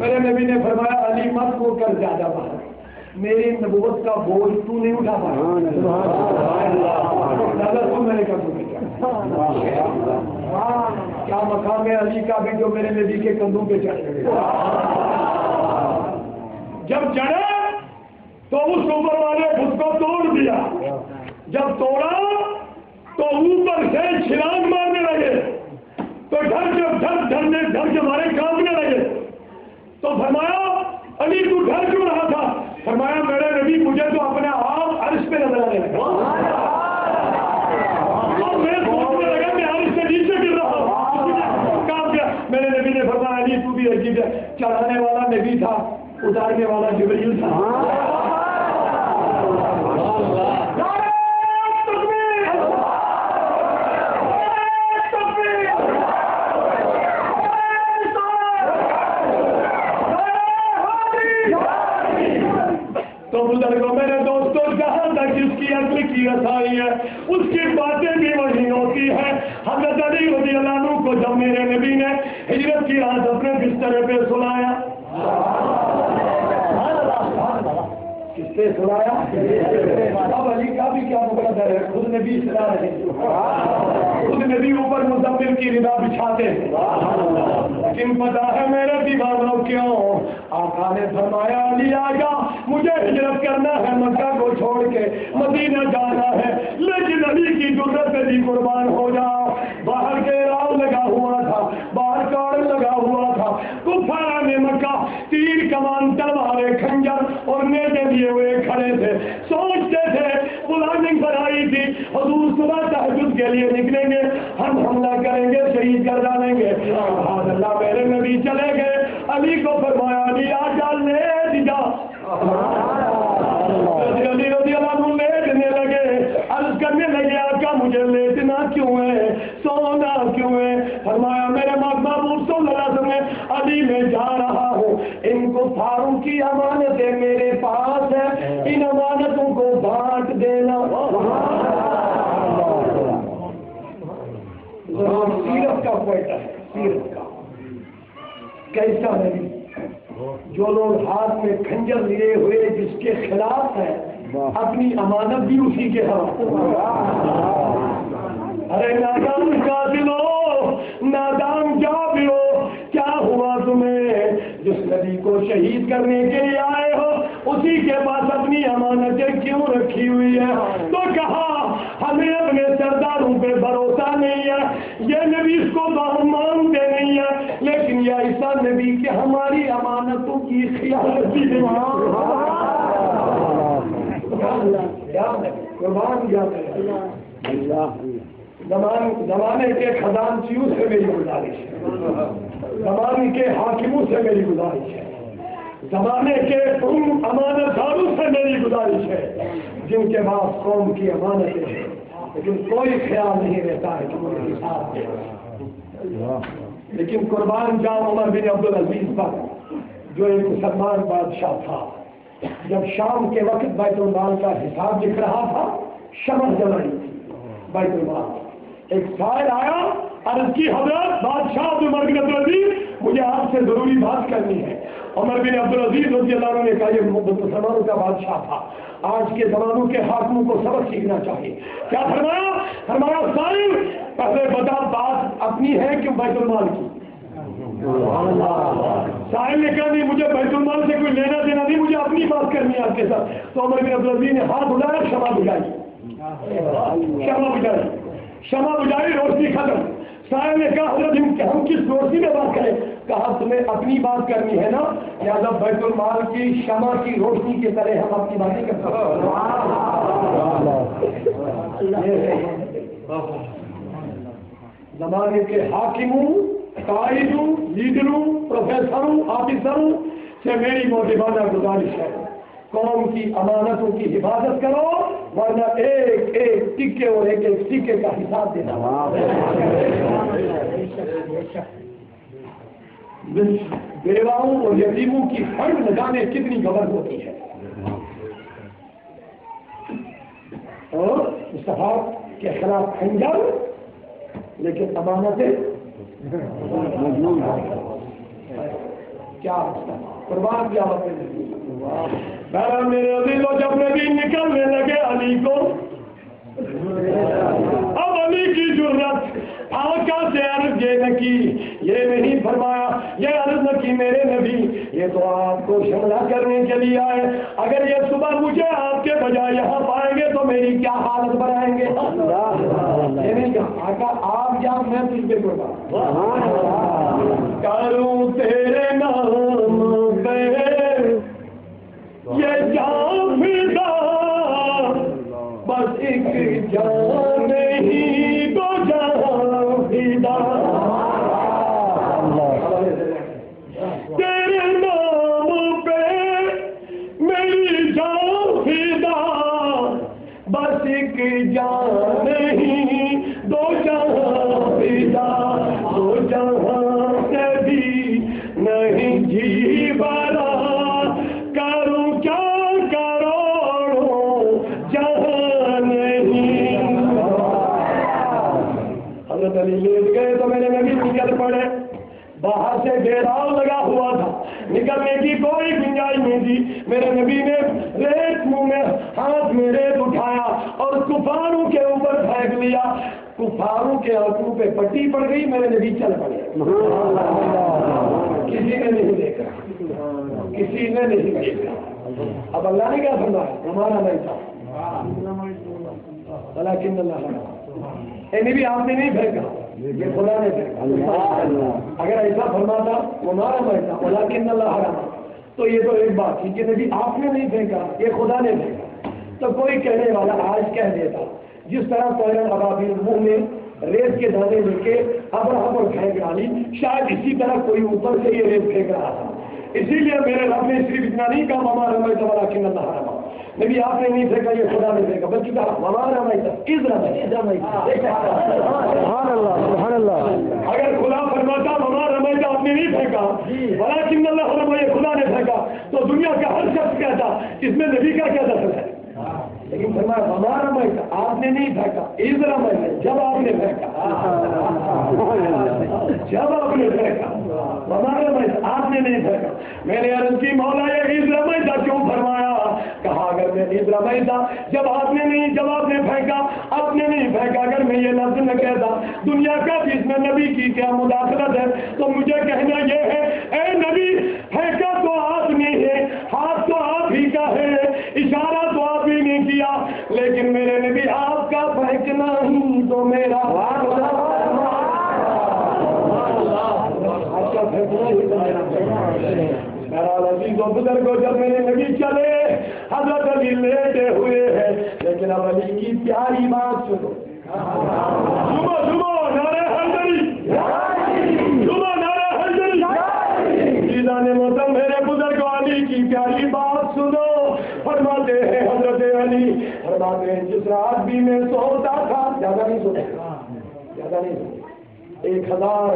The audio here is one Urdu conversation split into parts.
میرے نبی نے فرمایا علی مت کو کر زیادہ باہر، میری نبوت کا بوجھ تو نہیں اٹھا پایا۔ میرے کندھوں پہ کیا مقام ہے علی کا بھی جو میرے نبی کے کندھوں پہ چڑھ گئے۔ جب چڑھے تو اس اوپر والے خود کو توڑ دیا، جب توڑا تو اوپر سے چھلانگ مارنے لگے، تو ڈر کے مارے کانپنے لگے۔ تو فرمایا علی تو ڈر کیوں رہا تھا؟ فرمایا میرے نبی مجھے تو اپنے آپ عرش پہ نظر آنے لگا، اور میں سوچنے لگا میں عرش سے نیچے گر رہا ہوں، کام کیا؟ میرے نبی نے فرمایا علی تو بھی عجیب ہے، چڑھانے والا نبی تھا، اتارنے والا جبریل تھا۔ تو بزرگوں میرے دوستوں، جہاں تک جس کی عقل کی رسائی ہے اس کی باتیں بھی وہی ہوتی ہیں۔ حضرت علی رضی اللہ عنہ کو جب میرے نبی نے ہجرت کی رات اپنے بستر پہ سلایا، کس سے سلایا؟ اب علی کا بھی کیا مقدر ہے، خود نبی سلا رہے ہیں، خود نبی اوپر مزمل کی رضا بچھاتے ہیں۔ لیکن پتا ہے میرے دیوانوں کیوں؟ آقا نے فرمایا علی آجا، مجھے ہجرت کرنا ہے، مکہ کو چھوڑ کے مدینہ جانا ہے، لیکن علی کی جرت پہ بھی قربان ہو جاؤ۔ باہر کے راؤ لگا ہوا تھا، باہر کاڑ لگا ہوا تھا، کفار نے مکہ تیر کمان تلواریں خنجر اور نیزے لیے ہوئے کھڑے تھے، سوچتے تھے پلاننگ بنائی تھی حضور صبح تہجد کے لیے نکلیں گے، ہم حملہ کریں گے، شہید کر ڈالیں گے۔ سبحان اللہ، میرے نبی چلے گئے، علی کو فرمایا علی آجا لے دیا۔ علی رضی اللہ عنہ لیٹنے لگے، عرض کرنے لگے آقا مجھے لیٹنا کیوں ہے، سونا کیوں ہے؟ فرمایا میرے محبوب صلی اللہ علیہ وسلم، علی میں جا رہا ہوں، ان کو فاروق کی امانتیں میرے پاس ہے، ان امانتوں کو بانٹ دینا۔ سیرت کا پوائنٹ ہے، سیرت کا کیسا نبی، جو لوگ ہاتھ میں کھنجر لیے ہوئے جس کے خلاف ہیں، اپنی امانت بھی اسی کے حوالے۔ ارے نادان قاتل ہو، نادان جابر ہو، کیا ہوا تمہیں؟ جس نبی کو شہید کرنے کے لیے آئے ہو اسی کے پاس اپنی امانتیں کیوں رکھی ہوئی ہے؟ تو کہا ہمیں اپنے سرداروں پہ بھروسہ نہیں ہے، یہ نبی اس کو مانتے نہیں ہے، لیکن یہ ایسا نبی کہ ہماری امانتوں کی خیانت بھی نہیں۔ زمانے کے خزانچیوں سے میری گزارش ہے، زمانے کے حاکموں سے میری گزارش ہے، زمانے کے امانت داروں سے میری گزارش ہے، جن کے پاس قوم کی امانتیں ہیں لیکن کوئی خیال نہیں رہتا ہے کہ ان کے ساتھ دے۔ لیکن قربان جاؤ عمر بن عبدالعزیز پر، جو ایک مسلمان بادشاہ تھا، جب شام کے وقت بیت المال کا حساب لکھ رہا تھا، شمع جلائی تھی بیت المال، ایک سائل آیا، عرض کی حضرت بادشاہ عمر بن عبدالعزیز مجھے آپ سے ضروری بات کرنی ہے۔ عمر بن عبدالعزیز رضی اللہ عنہ نے کہا یہ مسلمانوں کا بادشاہ تھا، آج کے زمانوں کے حاکموں کو سبق سیکھنا چاہیے۔ کیا فرمایا؟ فرمایا سائل پہلے بتا بات اپنی ہے کہ بیت المال کی؟ سائل نے کہا نہیں مجھے بیت المال سے کوئی لینا دینا نہیں، مجھے اپنی بات کرنی ہے آپ کے ساتھ۔ تو عمر بن عبدالعزیز نے ہاتھ اٹھایا، شمع بجھائی، شمع بجھائی، روشنی ختم۔ سائل نے کہا حضرت ہم کس روشنی میں بات کریں؟ کہا تمہیں اپنی بات کرنی ہے نا، لہٰذا بیت المال کی شمع کی روشنی کی طرح ہم اپنی باتیں کرتے ہیں۔ زمانے کے حاکموں، قائدوں، لیڈروں، پروفیسروں، آفیسروں سے میری موٹیوانہ گزارش ہے، قوم کی امانتوں کی حفاظت کرو، ورنہ ایک ایک ٹکے اور ایک ایک سکے کا حساب دینا۔ بیواؤں اور یتیموں کی فنڈ نہ جانے کتنی گبر ہوتی ہے، اور مصطفیٰ کے خلاف خنجر، لیکن امانتیں کیا قربان کیا میرے عزیزوں جب نبی نکلنے لگے علی کو، اب علی کی جرت آقا سے عرض یہ نہ کی، یہ نہیں فرمایا، یہ عرض نہ کی میرے نبی یہ تو آپ کو شملہ کرنے کے لیے آئے، اگر یہ صبح مجھے آپ کے بجائے یہاں پائیں گے تو میری کیا حالت بنائیں گے؟ یہ نہیں کہا آقا آپ جاؤ میں تجھ پہ قربان کروں تیرے نام پہ یہ جان فدا، بس ایک جان نہیں دو جان فدا، تیرے نام پہ میری جان فدا، بس ایک جان نہیں دو جان فدا، دو جہاں سے بھی نہیں جی بھرا، کروں کیا کروڑوں جہاں نہیں۔ حضرت علی لیٹ گئے تو میرے نبی نکل پڑے، باہر سے گھیراؤ لگا ہوا تھا، نکلنے کی کوئی گنجائش نہیں تھی، میرے نبی نے ریت منہ میں ہاتھ میں ریت اٹھایا اور کفاروں کے اوپر پھینک لیا، کفاروں کے آنکھوں پہ پٹی پڑ گئی، میرے نبی چل پڑے، کسی نے نہیں دیکھا، کسی نے نہیں دیکھا۔ اب اللہ نے کیا فرمایا؟ ہمارا نہیں تھا لیکن اللہ یعنی بھی آپ نے نہیں پھینکا، یہ خدا نے پھینکا۔ اگر ایسا فرماتا ہمارا نہیں تھا لیکن اللہ حرام، تو یہ تو ایک بات تھی کہ نبی آپ نے نہیں پھینکا، یہ خدا نے پھینکا، تو کوئی کہنے والا آج کہہ دیتا جس طرح طیر ابابیل منہ میں ریت کے دانے لے کے ابرہا پر پھینک ڈالی، شاید اسی طرح کوئی اوپر سے یہ ریت پھینک رہا تھا، اسی لیے میرے رب نے صرف اتنا نہیں کہا مما رمیت ولکن اللہ رمی، نبی آپ نے نہیں پھینکا یہ خدا نے پھینکا، بلکہ کہا مما رمیت اذ رمیت۔ سبحان اللہ، اگر خدا فرماتا مما رمیت آپ نے نہیں پھینکا ولکن اللہ رمی یہ خدا نے پھینکا تو دنیا کا ہر شخص کہتا اس میں نبی کا کیا دخل ہے؟ لیکن فرمایا ہمارا رمیت آپ نے نہیں پھینکا، اذ رمیت جب آپ نے پھینکا، جب آپ نے پھینکا، ہمارا رمیت آپ نے نہیں پھینکا۔ میں نے عرض کی مولا یہ اذ رمیت کیوں فرمایا؟ کہا اگر میں اذ رمیت جب آپ نے نہیں، جب آپ نے پھینکا آپ نے نہیں پھینکا، اگر میں یہ لفظ نہ کہتا دنیا کا جس میں نبی کی کیا مداخلت ہے، تو مجھے کہنا یہ ہے اے نبی پھینکا تو آپ نے ہے، ہاتھ تو آپ ہی کا ہے، اشارہ تو آپ ہی نے کیا، لیکن میرے نبی آپ کا پھینکنا ہی تو میرا میرا عزیز و بزرگوں جب میرے نبی چلے حضرت علی لیٹے ہوئے ہیں، لیکن اب علی کی پیاری بات سنو، صبح نعرہ حیدری، صبح نعرہ حیدری، عزیزان محترم میرے بزرگوں علی کی پیاری بات سنو، فرماتے ہیں حضرت علی، فرماتے ہیں جس رات بھی میں سوتا تھا، زیادہ نہیں سوتا، زیادہ نہیں سوتا، 1000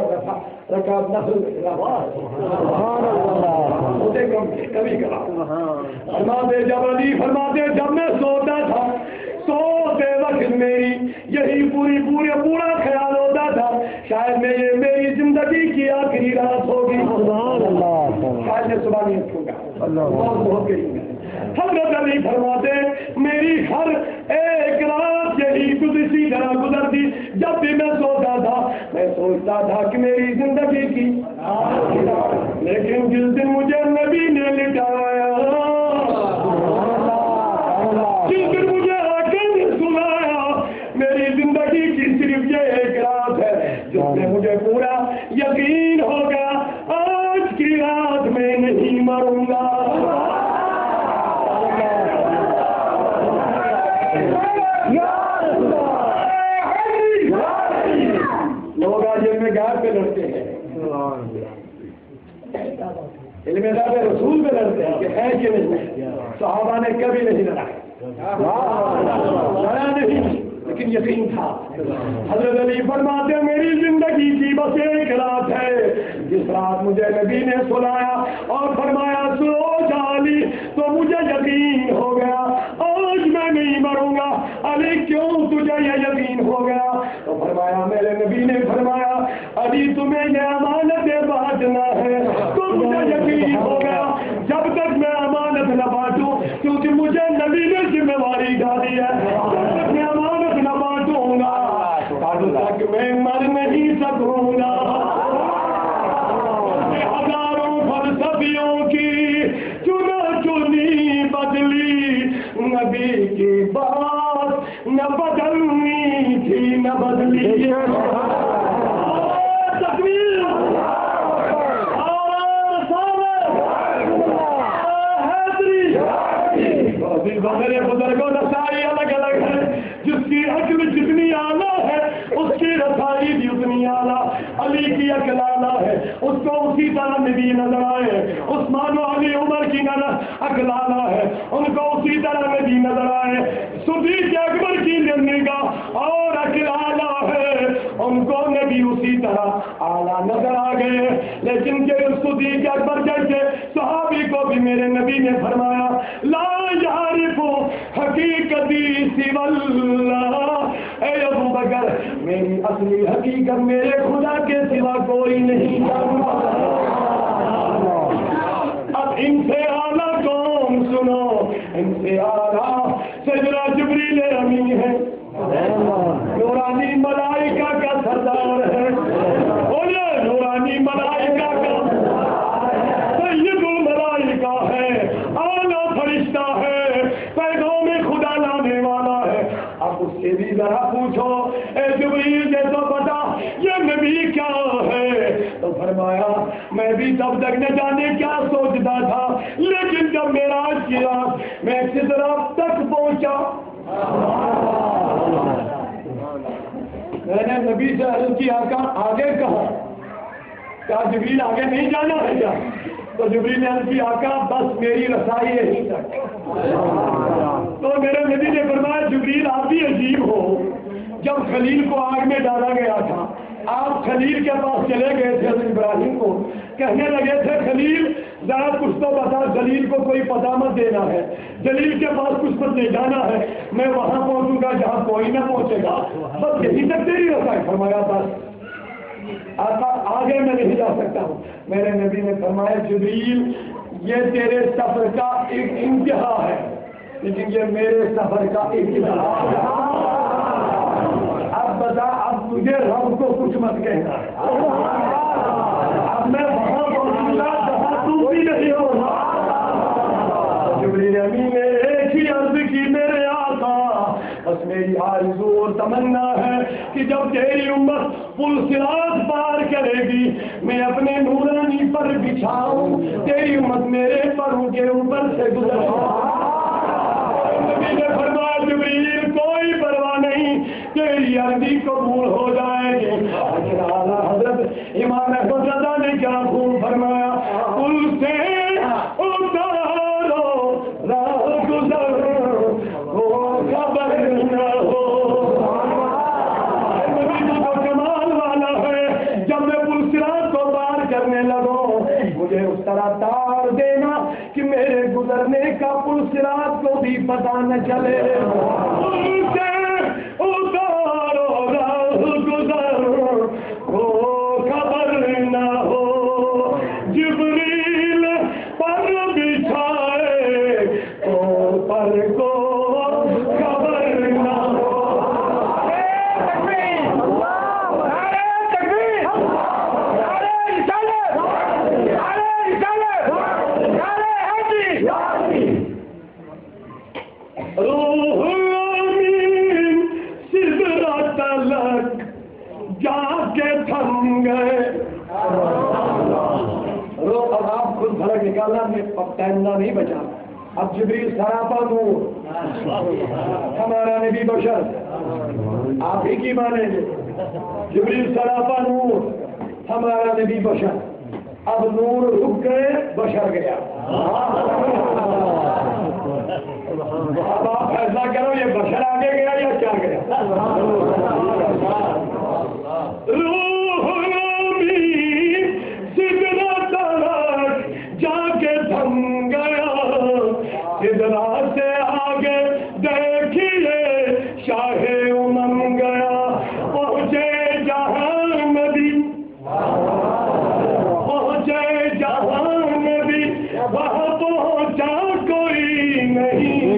رکعت نفل ہوتے کم کبھی کرا، فرماتے جب علی فرماتے جب میں سوتا تھا سوتے وقت میری یہی پورا خیال ہوتا تھا شاید میں یہ میری زندگی کی آخری رات ہوگی، شاید میں صبح نہیں اٹھوں گا، بہت گئی۔ حضرت علی فرماتے میری ہر ایک رات یہی اسی طرح گزرتی، جب بھی میں سوتا تھا میں سوچتا تھا کہ میری زندگی کی، لیکن جس دن مجھے نبی نے لٹایا، جس دن مجھے آ کے سنایا میری زندگی کی صرف یہ ایک رات ہے، جس میں مجھے پورا یقین ہو گیا آج کی رات میں نہیں مروں گا۔ لوگ آج علم غیب پہ لڑتے ہیں، علم غیب رسول پہ لڑتے ہیں کہ ہے کہ نہیں، صحابہ نے کبھی نہیں لڑا نہیں، لیکن یقین تھا۔ حضرت علی فرماتے میری زندگی کی بس ایک رات ہے جس رات مجھے نبی نے سلایا اور فرمایا سو علی، تو مجھے یقین ہو گیا آج میں نہیں مروں گا۔ علی کیوں تجھے یہ یقین ہو گیا؟ تو فرمایا میرے نبی نے فرمایا علی تمہیں یہ امانت بانٹنا ہے، تو مجھے یقین ذمہ داری ہے، میں امانت نہ بانٹوں گا تب تک میں مر نہیں سکوں گا۔ ہزاروں فلسفیوں کی چنا چنی بدلی، نبی کی بات نہ بدلنی تھی نہ بدلی۔ میرے بزرگوں رسائی الگ الگ ہے، جس کی عقل جتنی اعلیٰ ہے اس کی رسائی بھی اتنی اعلیٰ۔ علی کی عقل اعلیٰ ہے، اس کو اسی طرح نبی نظر آئے۔ عثمان و علی عمر کی عقل اعلیٰ ہے، ان کو اسی طرح نبی نظر آئے۔ صدیق اکبر کی نگاہ اور عقل اعلیٰ ہے، ان کو نبی اسی طرح اعلیٰ نظر آ گئے۔ لیکن کہ صدیق اکبر جیسے صحابی کو بھی میرے نبی نے فرمایا لا یعرف حقیقتی سوی اللہ، اے ابو بکر میری اصلی حقیقت میرے خدا کے سوا کوئی نہیں جانتا۔ اب ان سے اعلیٰ کون سنو، ان سے اعلیٰ سیدنا جبریل امین ہے، نورانی ملائکہ کا سردار ہے، بولے نورانی ملائکہ کا سید الملائکہ ہے، اعلیٰ فرشتہ ہے، پیغام خدا لانے والا ہے۔ اب اس سے بھی ذرا پوچھو اے جبریل دے تو بتا یہ نبی کیا ہے؟ تو فرمایا میں بھی تب تک نہ جانے کیا سوچتا تھا، لیکن جب معراج کی رات میں سدرہ تک پہنچا، میں نے نبی سے عرض کیا کہ آگے کہاں؟ کیا جبریل آگے نہیں جانا ہے کیا؟ تو جبریل نے عرض کی آقا بس میری رسائی یہیں تک۔ تو میرے نبی نے فرمایا جبریل آپ بھی عجیب ہو، جب خلیل کو آگ میں ڈالا گیا تھا آپ خلیل کے پاس چلے گئے تھے، حضرت ابراہیم کو کہنے لگے تھے خلیل ذرا کچھ تو بتا، جلیل کو کوئی پتہ مت دینا ہے، جلیل کے پاس کچھ مت لے جانا ہے، میں وہاں پہنچوں گا جہاں کوئی نہ پہنچے گا، بس یہیں تک تیری رسائی۔ فرمایا بس آقا آگے میں نہیں جا سکتا ہوں۔ میرے نبی نے فرمایا جبریل یہ تیرے سفر کا ایک انتہا ہے، لیکن یہ میرے سفر کا ابتدا ہے۔ اب بتا اب تجھے رب کو کچھ مت کہنا ہے، اب میں وہاں پہنچوں گا جہاں تم بھی نہیں ہوگا۔ جبریل امین نے ایک ہی عرض کی میرے آقا بس میری آرزو اور تمنا ہے کہ جب تیری امت پل صراط پار کرے گی میں اپنے نورانی پر بچھاؤں، تیری امت میرے پروں کے اوپر سے گزرے۔ نبی نے فرمایا جبریل کوئی پرواہ نہیں، تیری عرضی قبول ہو جائے گی۔ حضرت امام احمد رضا نے کیا خوب فرمایا، پل سے اتارو راہ گزر وہ خبر نہ ہو۔ کمال والا ہے، جب میں پل صراط کو پار کرنے لگوں مجھے اس طرح تار دینا کہ میرے گزرنے کا پل صراط کو بھی پتہ نہ چلے۔ پل سے اتارو راہ گزر وہ خبر نہ ہو، جبریل پر بچھائے تو پر کو خبر نہ ہو۔ روح امین سدرہ تلک جا کے تھم گئے۔ اب آپ خود بھڑک نکالنا، اب ٹائم نہ نہیں بچا۔ اب جبریل سراپا نور، ہمارا نبی بشر آپ ہی کی مانیں گے، جبریل سراپا نور ہمارا نبی بشر، اب نور رک گئے بشر گیا۔ اب آپ فیصلہ کرو یہ بشر آگے گیا یا کیا گیا؟ روح امین سدرہ تلک جا کے تھم گیا، سدرہ سے آگے دیکھیے شاہ امم گیا، پہنچے جہاں نبی، پہنچے جہاں نبی، وہاں پہنچا کوئی نہیں،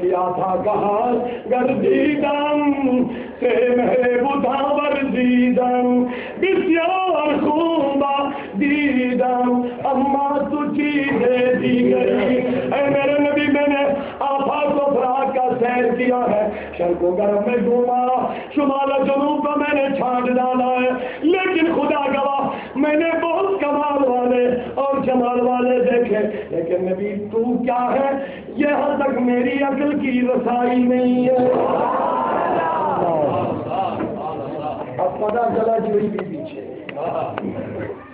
کیا تھا کہا گردیدم سے محبوبہ ورزیدم بسیار خوبا دیدم اما تو چیزیں دی گئی. اے میرے نبی میں نے آفاق و فراق کا سیر کیا ہے, شرق و غرب میں گھوما, شمال و جنوب کو میں نے چھانٹ ڈالا ہے, لیکن خدا گواہ میں نے بہت کمال والے اور جمال والے دیکھے, لیکن نبی تو کیا ہے یہاں تک میری عقل کی رسائی نہیں ہے. اب پتا چلا جوئی بھی پیچھے,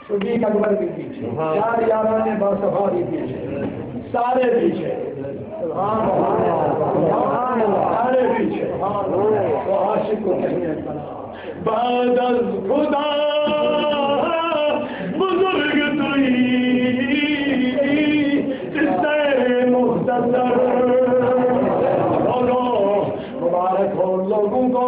صدیق اکبر بھی پیچھے, چار یاران باصفا بھی پیچھے, سارے پیچھے, سارے پیچھے. تو عاشق کو کہنے بعد از خدا بزرگ توئی قصہ مختصر. مبارک ہو لوگوں کو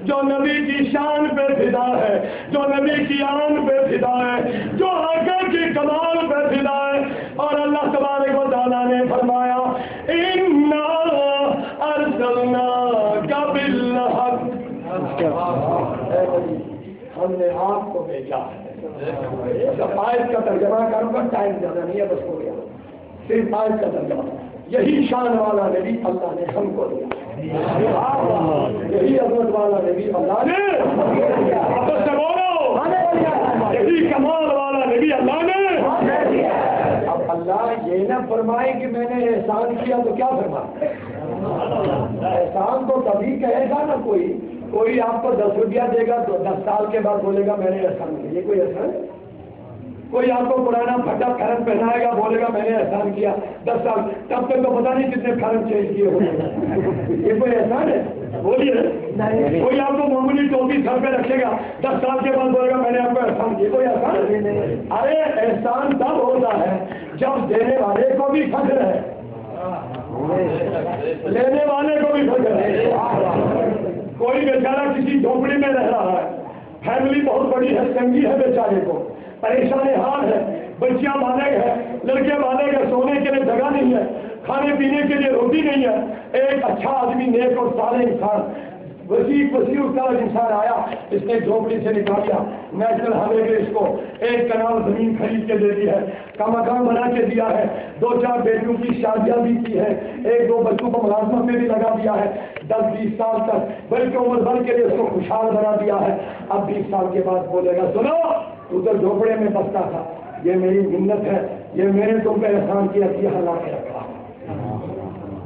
جو نبی کی شان پہ فدا ہے, جو نبی کی آن پہ فدا ہے, جو آقا کی کمال پہ فدا ہے. اور اللہ تبارک و تعالیٰ نے فرمایا اِنَّا أَرْسَلْنَاكَ بِالْحَقِّ, ہم نے آپ کو بھیجا ہے. آیت کا ترجمہ کروں گا, ٹائم زیادہ نہیں ہے, بس ہو گیا, صرف آیت کا ترجمہ. یہی شان والا نبی اللہ نے ہم کو دیا, یہی عظمت والا نبی اللہ نے, یہی کمال والا نبی اللہ نے. اب اللہ یہ نہ فرمائے کہ میں نے احسان کیا تو کیا فرمائے. احسان تو کبھی کہے گا نا, کوئی آپ کو 10 روپیہ دے گا تو 10 سال کے بعد بولے گا میں نے احسان کیا. یہ کوئی احسان ہے؟ کوئی آپ کو پرانا پھٹا خرم پہنائے گا, بولے گا میں نے احسان کیا 10 سال, تب تک تو پتا نہیں کتنے خرم چینج کیے ہوئے. یہ کوئی احسان ہے؟ بولیے. کوئی آپ کو معمولی ٹوپی سر پہ رکھے گا, 10 سال کے بعد بولے گا میں نے آپ کو احسان کیا. کوئی احسان ہے؟ ارے احسان تب ہوتا ہے جب دینے والے کو بھی فخر ہے, لینے والے کو بھی فخر ہے. کوئی بیچارہ کسی جھونپڑی میں رہ رہا ہے, فیملی بہت بڑی ہے, تنگی ہے بیچارے کو, پریشان حال ہے, بچیاں بالغ ہے, لڑکے بالغ ہے, سونے کے لیے جگہ نہیں ہے, کھانے پینے کے لیے روٹی نہیں ہے. ایک اچھا آدمی, نیک اور صالح انسان, وسیع انسان آیا, اس نے جھونپڑی سے نکالیا, نیشنل ہائی وے اس کو 1 کنال زمین خرید کے دے دی ہے, کا مکان بنا کے دیا ہے, 2-4 بیٹیوں کی شادیاں بھی کی ہے, 1-2 بچوں کو ملازمت میں بھی لگا دیا ہے, 10-20 سال تک بلکہ عمر بھر کے لیے اس کو خوشحال بنا دیا ہے. اب 20 سال کے بعد بولے گا سنو ادھر جھوپڑے میں بستا تھا, یہ میری منت ہے, یہ میں نے تم پہ احسان کیا ہلا کے رکھا.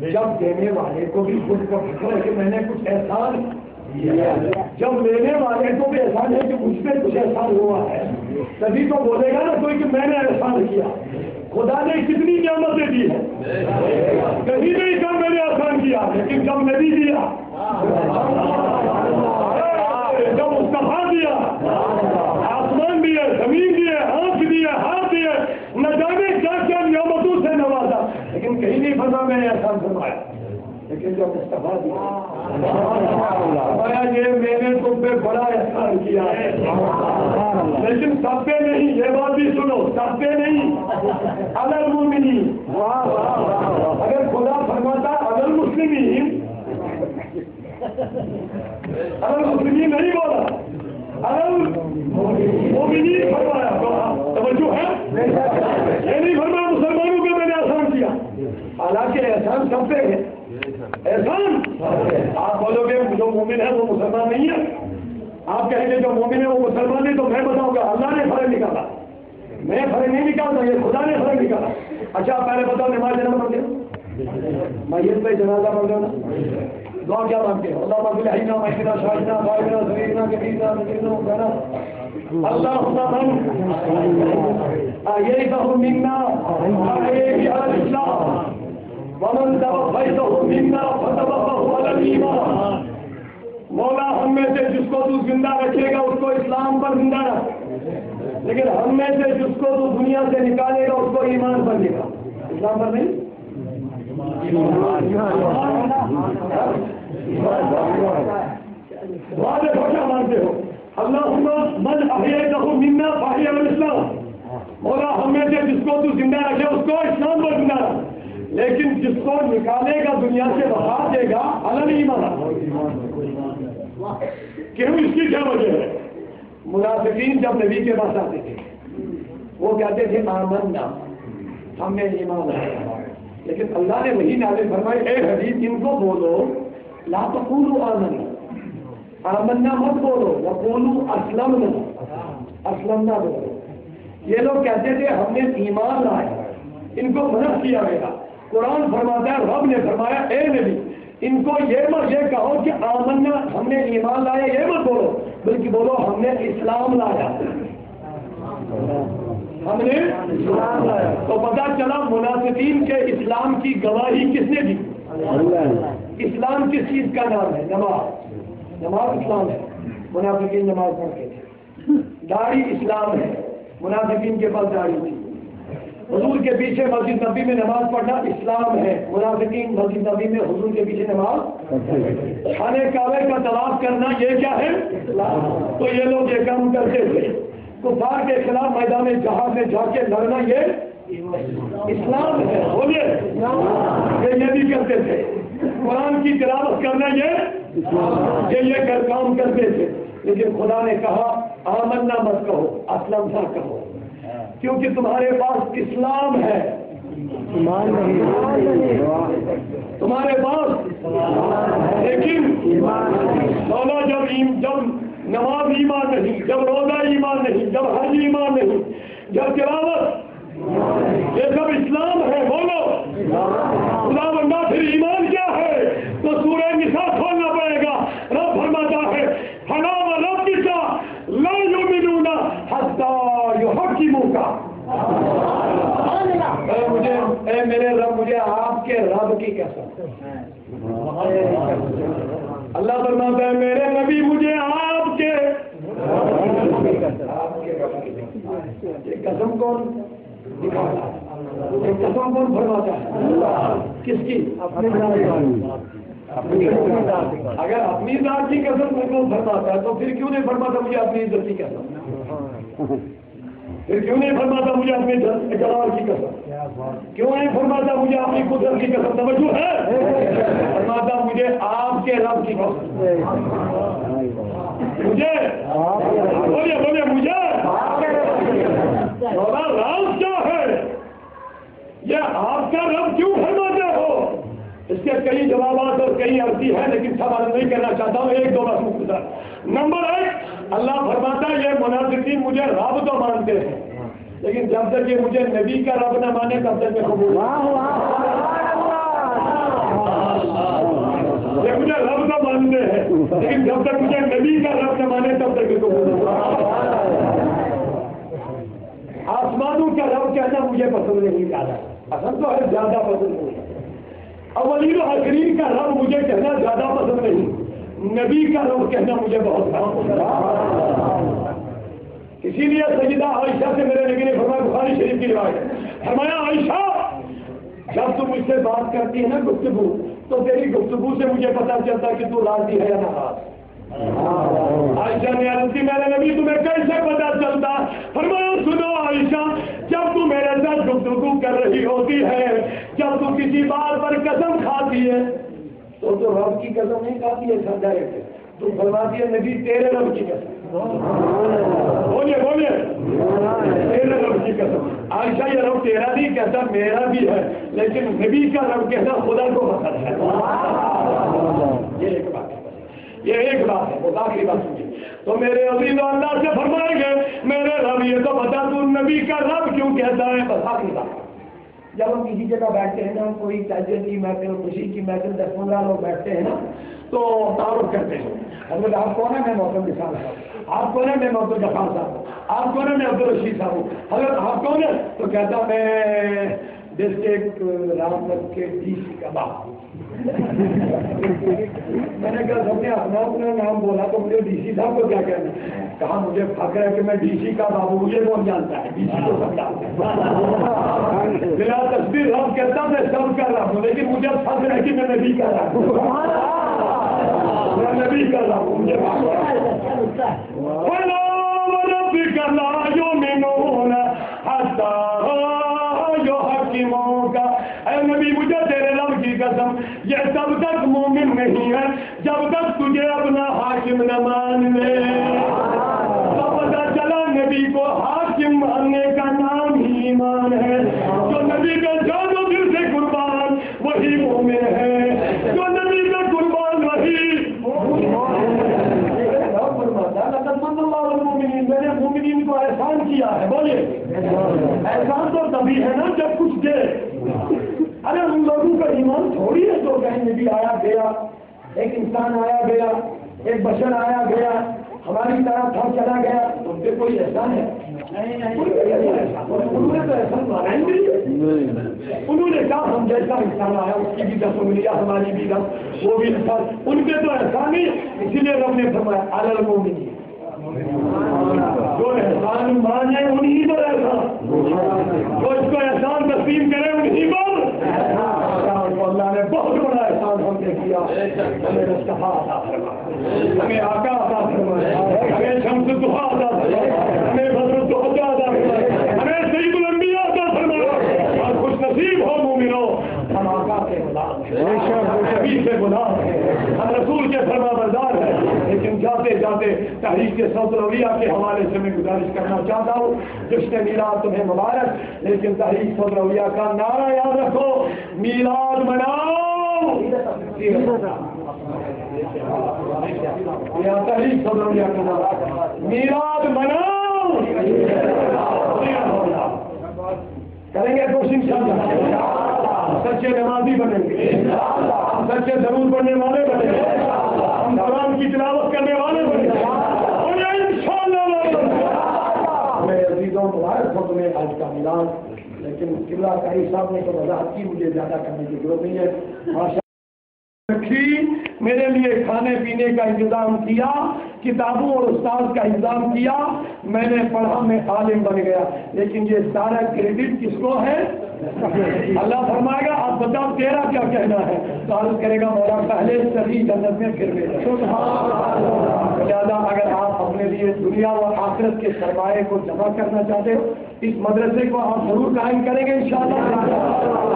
جب دینے والے کو بھی خود کو فکر ہے کہ میں نے کچھ احسان کیا, جب لینے والے کو بھی احسان ہے کہ مجھ پہ کچھ احسان ہوا ہے, تبھی تو بولے گا نا کوئی کہ میں نے احسان کیا. خدا نے کتنی نعمتیں دی ہے, کبھی نہیں کہا میں نے احسان کیا, لیکن جب نبی دیا, جب مصطفیٰ دیا, آسمان دیے, زمین دیے, آنکھ دیے, ہاتھ دیے, نہ جانے کیا کیا نعمتوں سے نوازا, لیکن کہیں نہیں فرما میں نے احسان فرمایا. لیکن جب مصطفیٰ دیا فرمایا یہ میں نے تم پہ بڑا احسان کیا ہے, لیکن سب پہ نہیں. یہ بات بھی سنو, سب پہ نہیں, علی المؤمنین. اگر خدا فرماتا علی المسلمین, علی المسلمین نہیں بولا, المؤمنین فرمایا. توجہ ہے, یہ نہیں فرمایا مسلمانوں کو میں نے احسان کیا. حالانکہ احسان سب پہ ہے. احسان آپ بولو گے جو مومن ہے وہ مسلمان نہیں ہے, آپ کہیں گے جو مومن ہے وہ مسلمان نہیں, تو میں بتاؤں گا اللہ نے فرق نکالا, میں فرق نہیں نکالتا, یہ خدا نے فرق نکالا. اچھا پہلے بتاؤ نماز جنازہ پڑھتے ہو, میت پہ جنازہ پڑھتے ہو نا, دعا کیا مانگتے ہو؟ اللہ مغفر لنا مغفرا شاہدنا فائدنا سرینا کبیرنا مجرنا مغفرا اللہم من ایتہ منا علیہ الاسلام ومن توفیتہ منا فتوفہ علی الایمان. مولا ہم میں سے جس کو تو زندہ رکھے گا اس کو اسلام پر زندہ رکھ, لیکن ہم میں سے جس کو تو دنیا سے نکالے گا اس کو ایمان پر لے گا. اسلام پر نہیں, کیا مانتے ہو؟ اللہم من احییتہ منا فاحی علی الاسلام. مولا ہم میں سے جس کو تو زندہ رکھے اس کو اسلام پر زندہ رکھ, لیکن جس کو نکالے گا دنیا سے بتا دے گا الگ ایمان. کیوں؟ اس کی کیا وجہ ہے؟ منافقین جب نبی کے پاس آتے تھے وہ کہتے تھے آمنا، ہم نے ایمان لایا. لیکن اللہ نے وہی نازل فرمائی اے حدیث ان کو بولو لا تقولوا آمنا، آمنا مت بولو، وقولوا اسلمنا بولو. یہ لوگ کہتے تھے ہم نے ایمان لایا، ان کو منع کیا گیا. قرآن فرماتا ہے رب نے فرمایا اے نبی ان کو یہ کہو کہ آمنا ہم نے ایمان لایا، یہ مت بولو، بلکہ بولو ہم نے اسلام لایا، ہم نے اسلام لایا. تو پتہ چلا منافقین کے اسلام کی گواہی کس نے دی؟ اسلام کس چیز کا نام ہے؟ نماز. نماز اسلام ہے. منافقین نماز پڑھتے تھے. داڑھی اسلام ہے. منافقین کے پاس داڑھی تھی. حضور کے پیچھے مسجد نبی میں نماز پڑھنا اسلام ہے. منافقین مسجد نبی میں حضور کے پیچھے نماز. خانے کعبے کا طواف کرنا یہ کیا ہے؟ تو یہ لوگ یہ کام کرتے تھے. کفار کے خلاف میدان جہاد میں جا کے لڑنا یہ اسلام ہے. بولیے یہ بھی کرتے تھے. قرآن کی تلاوت کرنا یہ کر کام کرتے تھے. لیکن خدا نے کہا آمنا مت کہو، اسلم سا کہو، کیونکہ تمہارے پاس اسلام ہے، تمہارے پاس. لیکن جب نماز ایمان نہیں، جب روزہ ایمان نہیں، جب حج ایمان نہیں، جب تلاوت یہ سب اسلام ہے. بولو خدا بندہ پھر ایمان کیا ہے؟ تو سورہ نساء کھولنا پڑے گا. رب فرماتا ہے فلا وربک لا یؤمنون حتی یحکموک. اے میرے رب مجھے آپ کے رب کی قسم. اللہ فرماتا ہے میرے نبی مجھے آپ کے قسم کون دکھاتا ہے؟ قسم کون فرماتا ہے؟ کس کی؟ اگر اپنی ذات کی قسم کو فرماتا ہے تو پھر کیوں نہیں فرماتا مجھے اپنی عزت کی قسم؟ پھر کیوں نہیں فرماتا مجھے اپنی جلال کی قسم؟ کیوں نہیں فرماتا مجھے اپنی قدرت کی قسم؟ توجہ ہے؟ فرماتا مجھے آپ کے رب کی قسم. مجھے بولے مجھے راز کیا ہے؟ یہ آپ کا رب کیوں فرماتے ہو؟ اس کے کئی جوابات اور کئی عرضی ہیں لیکن سب عرض نہیں کرنا چاہتا ہوں. ایک دو بس مختصر. نمبر 1 اللہ فرماتا ہے یہ منافقین مجھے رب تو مانتے ہیں لیکن جب تک یہ مجھے نبی کا رب نہ مانے تب تک میں قبول. یہ مجھے رب تو مانتے ہیں لیکن جب تک مجھے نبی کا رب نہ مانے تب تک میں قبول. آسمانوں کا رب کہنا مجھے پسند نہیں زیادہ. پسند تو ہے زیادہ پسند نہیں. اولین و آخرین کا رب مجھے کہنا زیادہ پسند نہیں. نبی کا رب کہنا مجھے بہت پسند ہے. اسی لیے سیدہ عائشہ سے میرے نبی نے فرمایا بخاری شریف کی روایت فرمایا عائشہ جب تم مجھ سے بات کرتی ہے نا گفتگو تو تیری گفتگو سے مجھے پتا چلتا کہ تو راضی ہے یا ناراض. عائشہ نے عرض کی میرے نبی تمہیں کیسے پتا چلتا؟ فرمایا سنو عائشہ جب تو میرے ساتھ گفتگو کر رہی ہوتی ہے، جب تو کسی بات پر قسم کھاتی ہے تو رب کی قسم نہیں کھاتی ہے سمجھا رہے تو فرماتی ہے نبی تیرے رب کی قسم. بولیے تیرے رب کی قسم. عائشہ یہ رب تیرا نہیں کہتا میرا بھی ہے لیکن نبی کا رب کہنا خدا کو پسند ہے. یہ ایک بات ہے. وہ آخری بات سنیے. تو میرے عزیز اللہ سے فرمائیں گے میرے رب یہ تو بتا تو نبی کا رب کیوں کہتا ہے؟ بس آخری بات. جب ہم کسی جگہ بیٹھتے ہیں نا کوئی تعزیت کی محفل خوشی کی محفل 10-15 لوگ بیٹھتے ہیں نا تو تعارف کرتے ہیں. حضرت آپ کون ہے؟ میں محترم نثار صاحب. آپ کون ہے؟ میں محترم جفار صاحب. آپ کون ہے؟ میں عبدالرشید صاحب ہوں. حضرت آپ کون ہے؟ تو کہتا میں ڈسٹرکٹ رام نگر کے ڈی سی کا باپ ہوں. میں نے کہا سب نے اپنا نام بولا تو مجھے ڈی سی صاحب کو کیا کہنا؟ کہا مجھے فخر ہے کہ میں ڈی سی کا بابو. مجھے کون جانتا ہے؟ ڈی سی کو سب جانتے ہیں. میرا تصویر رب کہتا میں سب کر رہا ہوں لیکن مجھے فخر ہے کہ میں نبی کر رہا ہوں. میں نبی کر رہا ہوں. مجھے اے نبی مجھے تیرے رب کی قسم یہ تب تک مومن نہیں ہے جب تک تجھے اپنا حاکم نہ مان لے. تو پتہ چلا نبی کو حاکم ماننے کا نام ہی ایمان ہے. جو نبی کا جان و دل سے قربان وہی مومن ہے. جو نبی کا قربان وہی میں نے مومنین کو احسان کیا ہے. بولیے احسان تو تبھی ہے نا جب کچھ دے. ارے ان لوگوں کا ایمان تھوڑی ہے جو کہیں نبی آیا گیا, ایک انسان آیا گیا, ایک بشر آیا گیا, ہماری طرح تھا چلا گیا, ان پہ کوئی احسان ہے؟ انہوں نے تو احسان مانا ہی نہیں. انہوں نے کہا ہم جیسا انسان آیا اس کی بھی 10 انگلیاں ہماری بھی 10, وہ بھی انسان. ان کے تو احسان نہیں, اسی لیے رب نے فرمایا علی المومنین جو احسان مانے انہی پر احسان, جو اس کو احسان تسلیم کرے انہی پر. اللہ نے بہت بڑا احسان ہم نے کیا. ہمیں مصطفیٰ عطا فرمایا, ہمیں آقا عطا فرمایا, ہمیں شمس الضحیٰ عطا فرمایا, ہمیں بدر الضحیٰ عطا فرمایا, ہمیں سید الانبیاء عطا فرمایا. اور خوش نصیب ہو مومنو ہم آقا کے غلام ہیں, نبی کے غلام ہیں, ہم رسول کے فرما بردار ہیں. لیکن جاتے جاتے تحریک صوت الاولیاء کے حوالے سے میں گزارش کرنا چاہتا ہوں, جشن میلاد تمہیں مبارک. لیکن تحریک صوت الاولیاء کا نعرہ یاد رکھو, میلاد مناؤ. تحریک صوت الاولیاء کا نعرہ میلاد مناؤ. کریں گے کوشش انشاءاللہ. سچے نمازی بنیں گے, سچے ضرور پڑھنے والے بنیں گے, ہم قرآن کی تلاوت کرنے والے بنیں گے, اور انشاءاللہ میرے عزیزوں مبارک ہو تمہیں آج کا میلاد. لیکن قبلہ قاری صاحب نے تو وضاحت کی, مجھے زیادہ کرنے کی ضرورت نہیں ہے. رکھی میرے لیے کھانے پینے کا انتظام کیا, کتابوں اور استاد کا انتظام کیا, میں نے پڑھا, میں عالم بن گیا. لیکن یہ سارا کریڈٹ کس کو ہے؟ اللہ فرمائے گا اب بتاؤ تیرا کیا کہنا ہے. سوال کرے گا مولا پہلے سبھی جنت میں پھر میں. لہٰذا اگر آپ اپنے لیے دنیا و آخرت کے سرمایے کو جمع کرنا چاہتے ہو, اس مدرسے کو آپ ضرور قائم کریں گے انشاءاللہ.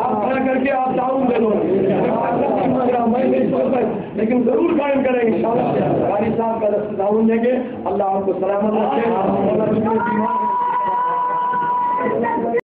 آپ کھڑا کر کے آپ تعاون دے دو, میں نہیں سوچتا, لیکن ضرور قائم کریں گے انشاءاللہ. قاری صاحب کا تعاون دیں گے. اللہ آپ کو سلامت رکھے.